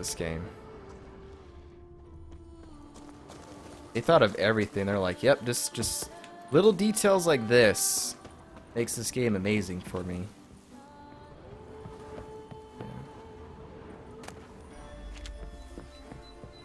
this game. They thought of everything. They're like, yep, just little details like this makes this game amazing for me.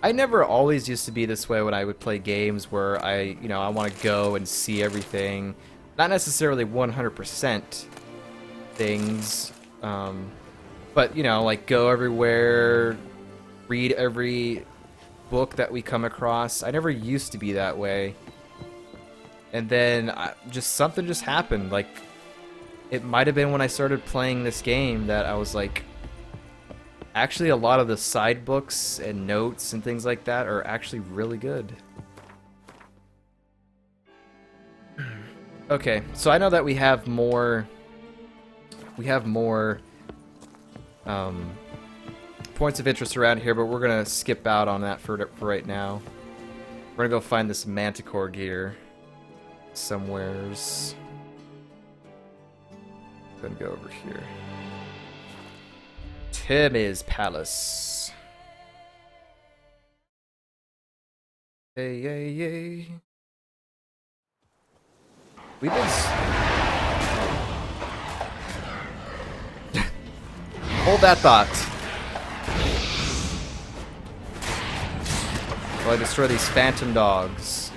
I never always used to be this way when I would play games where I want to go and see everything. Not necessarily 100% things, but, like go everywhere, read every book that we come across. I never used to be that way. And then something just happened. Like, it might have been when I started playing this game that I was like, actually, a lot of the side books and notes and things like that are actually really good. Okay, so I know that we have more points of interest around here, but we're gonna skip out on that for right now. We're gonna go find this Manticore gear somewheres. Gonna go over here. Timmy's Palace. Hey, yay, yay. We've been... Hold that thought. While I destroy these phantom dogs.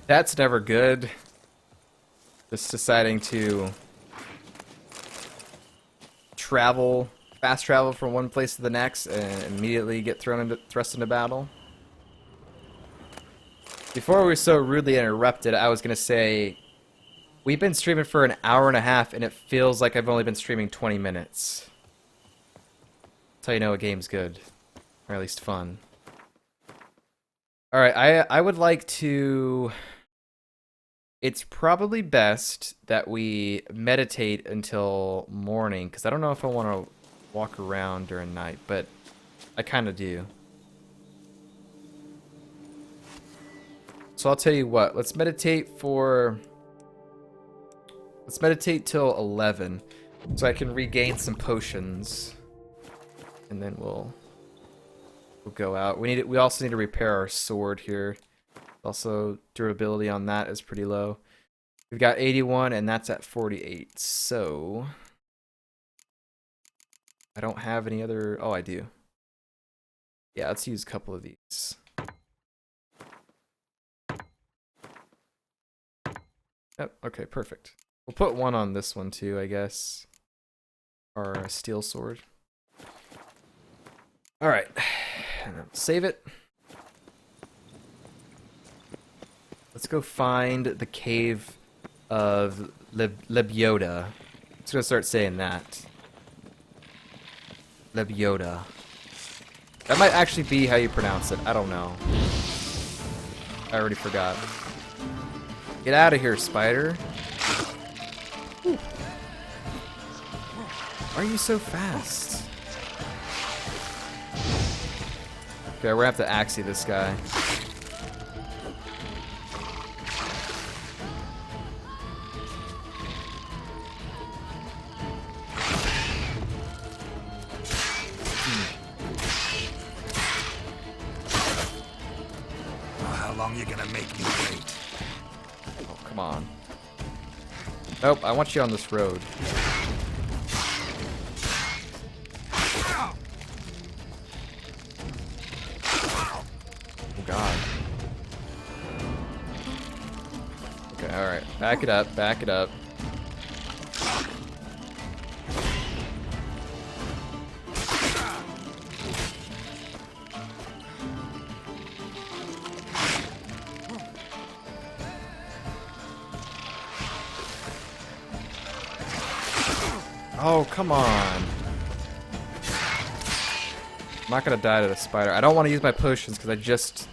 That's never good. Just deciding to fast travel from one place to the next and immediately get thrust into battle. Before we were so rudely interrupted, I was going to say, we've been streaming for an hour and a half and it feels like I've only been streaming 20 minutes. That's how you know a game's good. Or at least fun. Alright, I would like to... It's probably best that we meditate until morning, because I don't know if I want to walk around during night, but I kind of do. So I'll tell you what, let's meditate till 11, so I can regain some potions, and then we'll go out. We also need to repair our sword here. Also, durability on that is pretty low. We've got 81, and that's at 48. So, I don't have any other... Oh, I do. Yeah, let's use a couple of these. Yep, okay, perfect. We'll put one on this one too, I guess. Our steel sword. Alright. Save it. Let's go find the cave of Lebioda. I'm just gonna start saying that. Lebioda. That might actually be how you pronounce it. I don't know. I already forgot. Get out of here, spider. Whew. Why are you so fast? Okay, we're gonna have to axie this guy. Nope, I want you on this road. Oh god. Okay, alright. Back it up, back it up. Oh, come on. I'm not gonna die to the spider. I don't want to use my potions because I just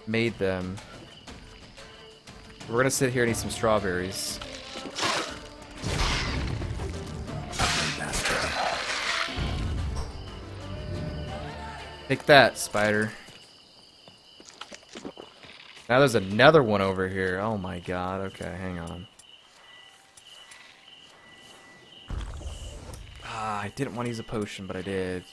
made them. We're gonna sit here and eat some strawberries. Take that, spider. Now there's another one over here. Oh my god. Okay, hang on. Ah, I didn't want to use a potion, but I did.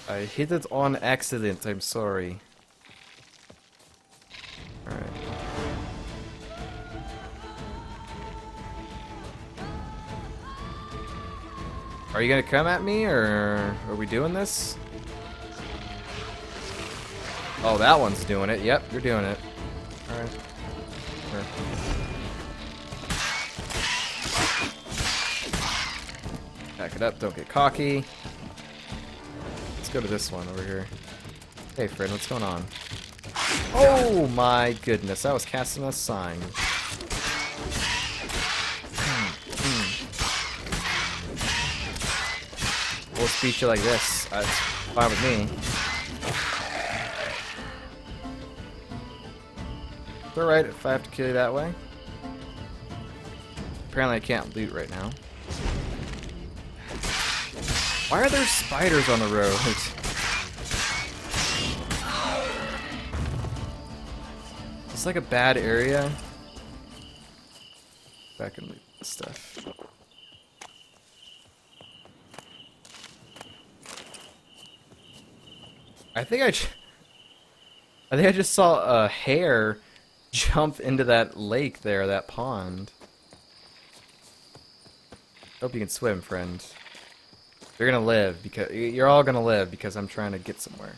I hit it on accident. I'm sorry. Alright. Are you gonna come at me, or are we doing this? Oh, that one's doing it. Yep, you're doing it. Alright. Sure. Back it up, don't get cocky. Let's go to this one over here. Hey, friend, what's going on? Oh my goodness, I was casting a sign. We'll speak you like this. It's fine with me. It's alright if I have to kill you that way. Apparently I can't loot right now. Why are there spiders on the road? It's like a bad area. Back and loot this stuff. I think I just saw a hare jump into that lake there, that pond. Hope you can swim, friend. You're gonna live because you're all gonna live because I'm trying to get somewhere.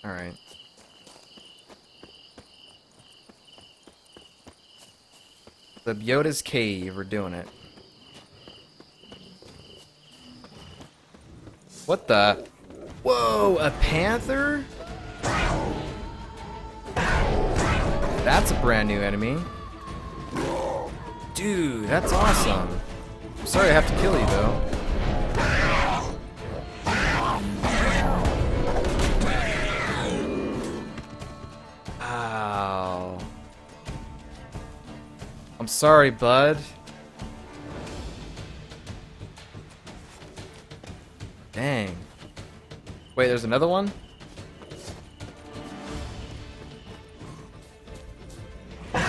All right. Lebioda's cave. We're doing it. What the? Whoa, a panther? That's a brand new enemy. Dude, that's awesome. I'm sorry I have to kill you, though. Ow. I'm sorry, bud. Dang. Wait, there's another one? I'm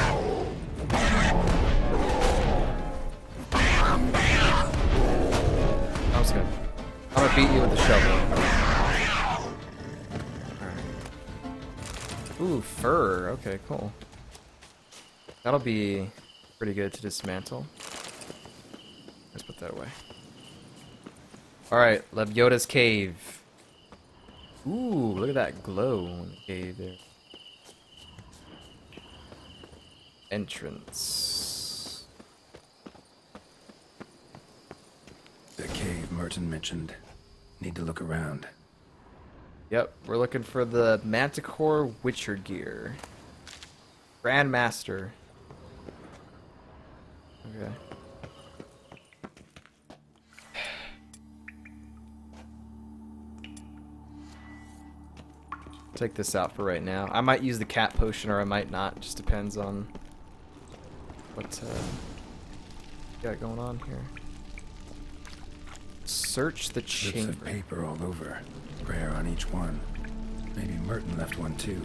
gonna beat you with the shovel. Alright. Ooh, fur. Okay, cool. That'll be pretty good to dismantle. Let's put that away. Alright, Lebioda's cave. Ooh, look at that glow in the cave there. Entrance. The cave Merton mentioned. Need to look around. Yep, we're looking for the Manticore Witcher gear. Grandmaster. Okay. Take this out for right now. I might use the cat potion or I might not. Just depends on what you got going on here. Search the Strips chamber. of paper all over. Prayer on each one. Maybe Merton left one too.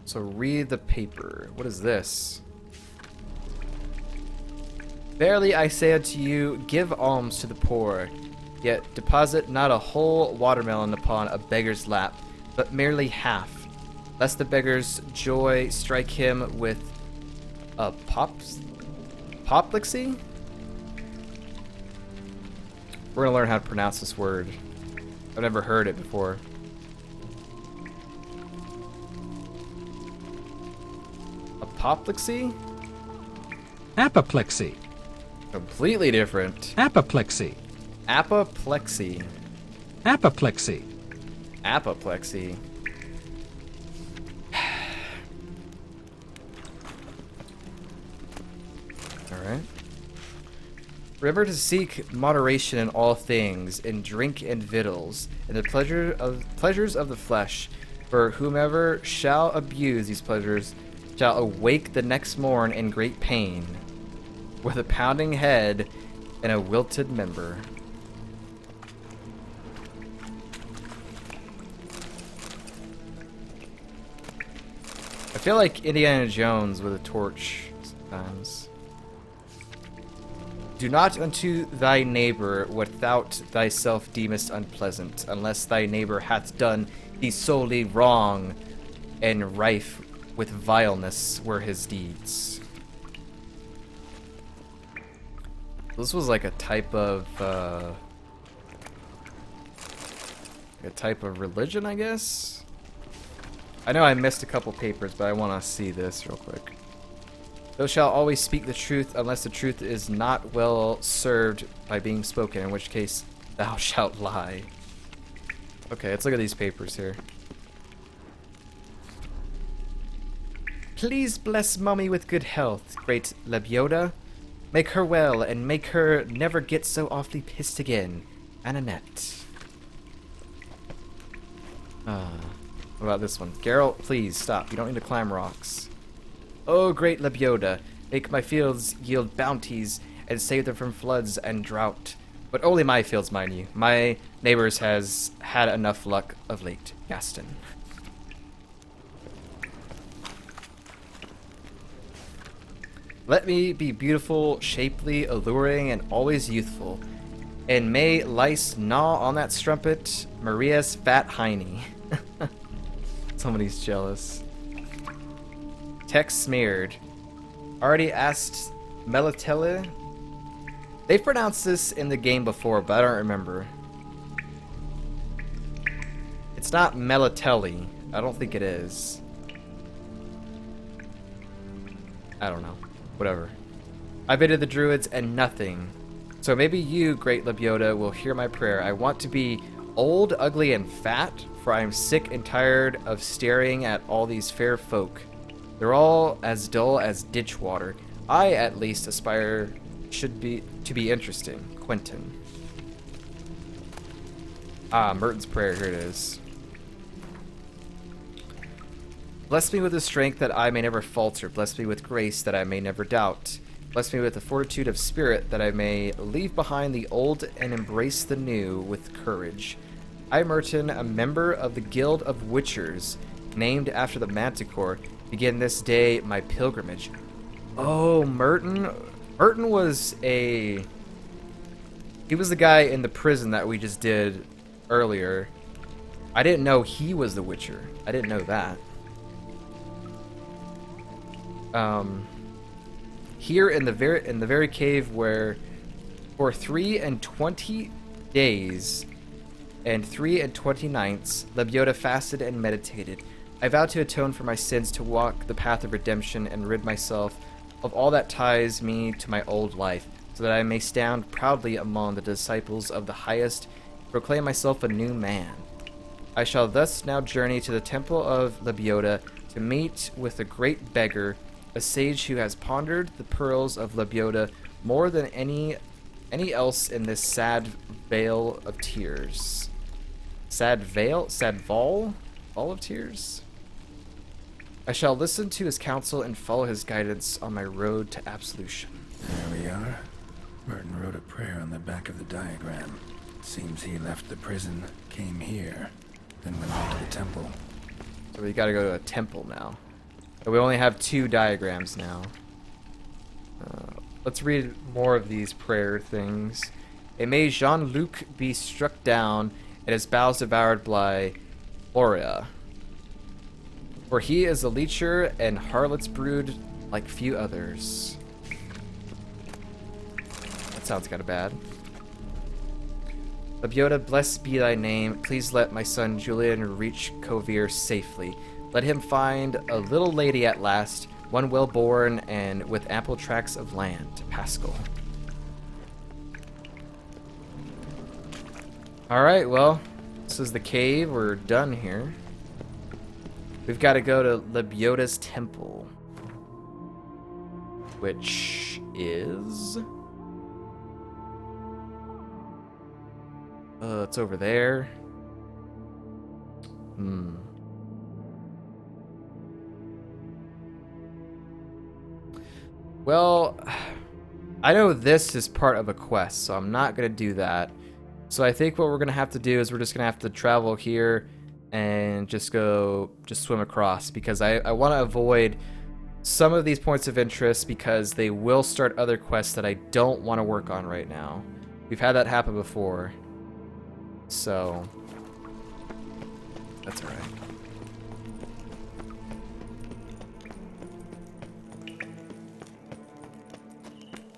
So read the paper. What is this? Verily I say unto you, give alms to the poor, yet deposit not a whole watermelon upon a beggar's lap, but merely half, lest the beggar's joy strike him with a apoplexy? We're gonna learn how to pronounce this word. I've never heard it before. Apoplexy? Apoplexy. Completely different. Apoplexy. Apoplexy. Apoplexy. Apoplexy. Alright. Remember to seek moderation in all things, in drink and victuals, in the pleasures of the flesh, for whomever shall abuse these pleasures shall awake the next morn in great pain, with a pounding head and a wilted member. I feel like Indiana Jones with a torch sometimes. Do not unto thy neighbor what thou thyself deemest unpleasant, unless thy neighbor hath done thee solely wrong, and rife with vileness were his deeds. This was like a type of religion, I guess. I know I missed a couple papers, but I want to see this real quick. Thou shalt always speak the truth, unless the truth is not well served by being spoken, in which case thou shalt lie. Okay, let's look at these papers here. Please bless Mummy with good health, great Lebioda. Make her well, and make her never get so awfully pissed again. Annette. What about this one? Geralt, please stop. You don't need to climb rocks. Oh, great Lebioda, make my fields yield bounties and save them from floods and drought. But only my fields, mind you. My neighbors has had enough luck of late. Gaston. Let me be beautiful, shapely, alluring, and always youthful. And may lice gnaw on that strumpet, Maria's fat hiney. Somebody's jealous. Text smeared. Already asked Melatele. They've pronounced this in the game before, but I don't remember. It's not Melatele. I don't think it is. I don't know. Whatever. I bided the druids and nothing. So maybe you, great Lebioda, will hear my prayer. I want to be old, ugly, and fat, for I am sick and tired of staring at all these fair folk. They're all as dull as ditch water. I, at least, aspire to be interesting. Quentin. Ah, Merton's prayer. Here it is. Bless me with the strength that I may never falter. Bless me with grace that I may never doubt. Bless me with the fortitude of spirit that I may leave behind the old and embrace the new with courage. I, Merton, a member of the Guild of Witchers, named after the Manticore, begin this day my pilgrimage. Oh, Merton. Merton was he was the guy in the prison that we just did earlier. I didn't know he was the Witcher. I didn't know that. Here in the very cave where for 3 days and 3 nights Lebioda fasted and meditated. I vowed to atone for my sins, to walk the path of redemption and rid myself of all that ties me to my old life, so that I may stand proudly among the disciples of the highest, proclaim myself a new man. I shall thus now journey to the temple of Lebioda to meet with a great beggar, a sage who has pondered the pearls of Lebioda more than any else in this sad vale of tears. Sad vale? Sad vale of tears? I shall listen to his counsel and follow his guidance on my road to absolution. There we are. Merton wrote a prayer on the back of the diagram. Seems he left the prison, came here, then went on to the temple. So we gotta go to a temple now. But we only have 2 diagrams now. Let's read more of these prayer things. And may Jean-Luc be struck down and his bowels devoured by Aurea. For he is a leecher and harlot's brood like few others. That sounds kind of bad. Lebioda, blessed be thy name. Please let my son Julian reach Kovir safely. Let him find a little lady at last, one well-born and with ample tracts of land. Pascal. Alright, well, this is the cave. We're done here. We've got to go to Lebioda's temple, which is... it's over there. Well, I know this is part of a quest, so I'm not going to do that. So I think what we're going to have to do is we're just going to have to travel here and just swim across, because I want to avoid some of these points of interest because they will start other quests that I don't want to work on right now. We've had that happen before. So that's all right.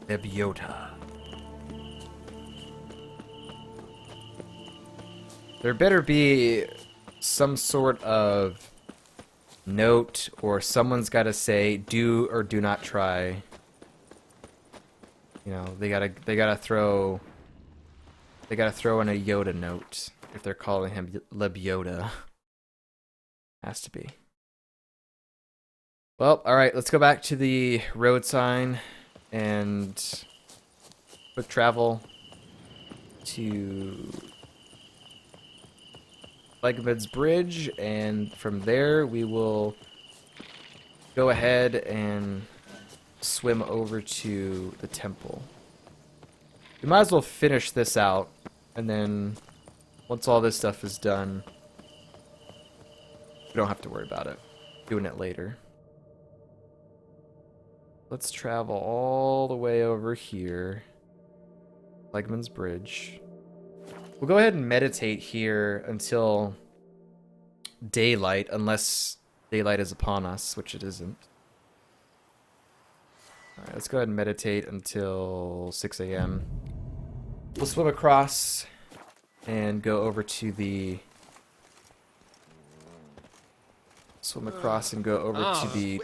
Lebioda. There better be some sort of note, or someone's got to say do or do not try. You know, they gotta throw in a Yoda note if they're calling him Lebioda. Has to be. Well, all right, let's go back to the road sign and quick travel to Legman's Bridge, and from there we will go ahead and swim over to the temple. We might as well finish this out, and then once all this stuff is done, we don't have to worry about it. Doing it later. Let's travel all the way over here. Legman's Bridge. We'll go ahead and meditate here until daylight, unless daylight is upon us, which it isn't. Alright, let's go ahead and meditate until 6 a.m. We'll swim across and go over to the...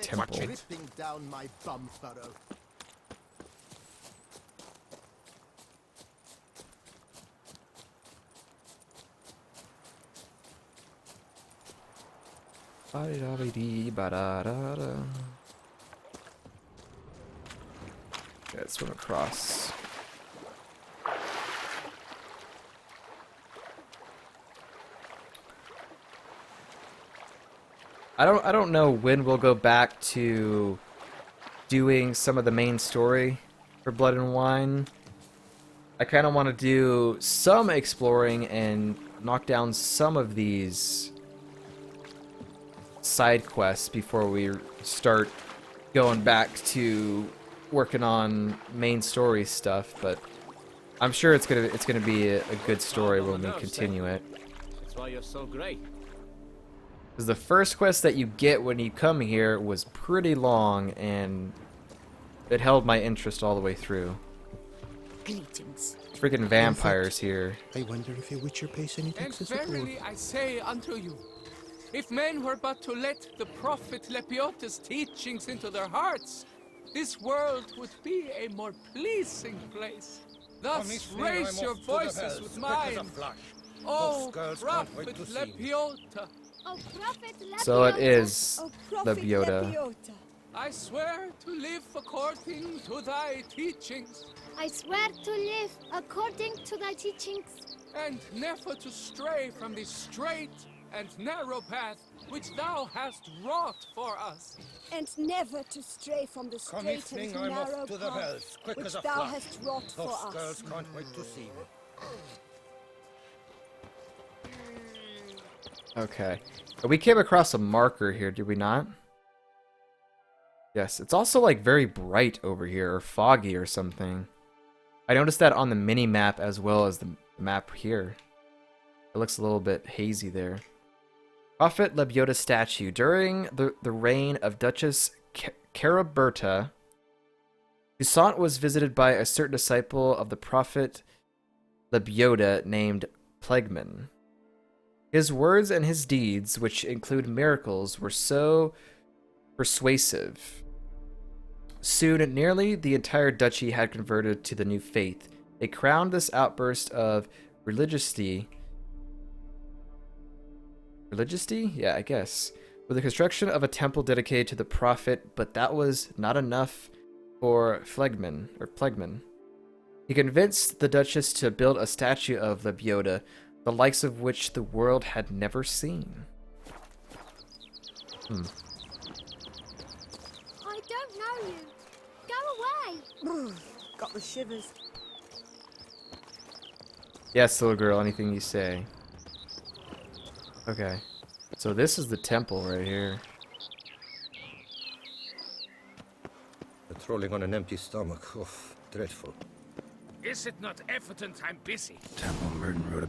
temple. Down my bum furrow. Okay, let's swim across. I don't know when we'll go back to doing some of the main story for Blood and Wine. I kind of want to do some exploring and knock down some of these side quests before we start going back to working on main story stuff, but I'm sure it's gonna be a good story when we continue it. That's why you're so great. Because the first quest that you get when you come here was pretty long, and it held my interest all the way through. Greetings. Freaking vampires here. I wonder if a witcher pays any And taxes at all. verily I say unto you, if men were but to let the prophet Lebioda's teachings into their hearts, this world would be a more pleasing place. Thus raise your voices with mine. Oh, prophet Lebioda, Oh, Prophet Lebioda. So it is Oh, Prophet Lebioda. I swear to live according to thy teachings, I swear to live according to thy teachings, and never to stray from the straight and narrow path which thou hast wrought for us. and never to stray from the straight and narrow path which thou hast wrought for us. Can't wait to see me. Okay. We came across a marker here, did we not? Yes, it's also like very bright over here, or foggy or something. I noticed that on the mini map as well as the map here. It looks a little bit hazy there. Prophet Lebioda statue. During the reign of Duchess Caraberta, Toussaint was visited by a certain disciple of the prophet Lebioda named Plegman. His words and his deeds, which include miracles, were so persuasive. Soon, nearly the entire duchy had converted to the new faith. They crowned this outburst of religiosity. Religiosity? Yeah, I guess. With the construction of a temple dedicated to the prophet, but that was not enough for Plegman. He convinced the Duchess to build a statue of Lebioda, the likes of which the world had never seen. I don't know you. Go away. Got the shivers. Yes, little girl, anything you say. Okay. So this is the temple right here. Patrolling on an empty stomach. Oh, dreadful. Is it not evident I'm busy? Temple Merton wrote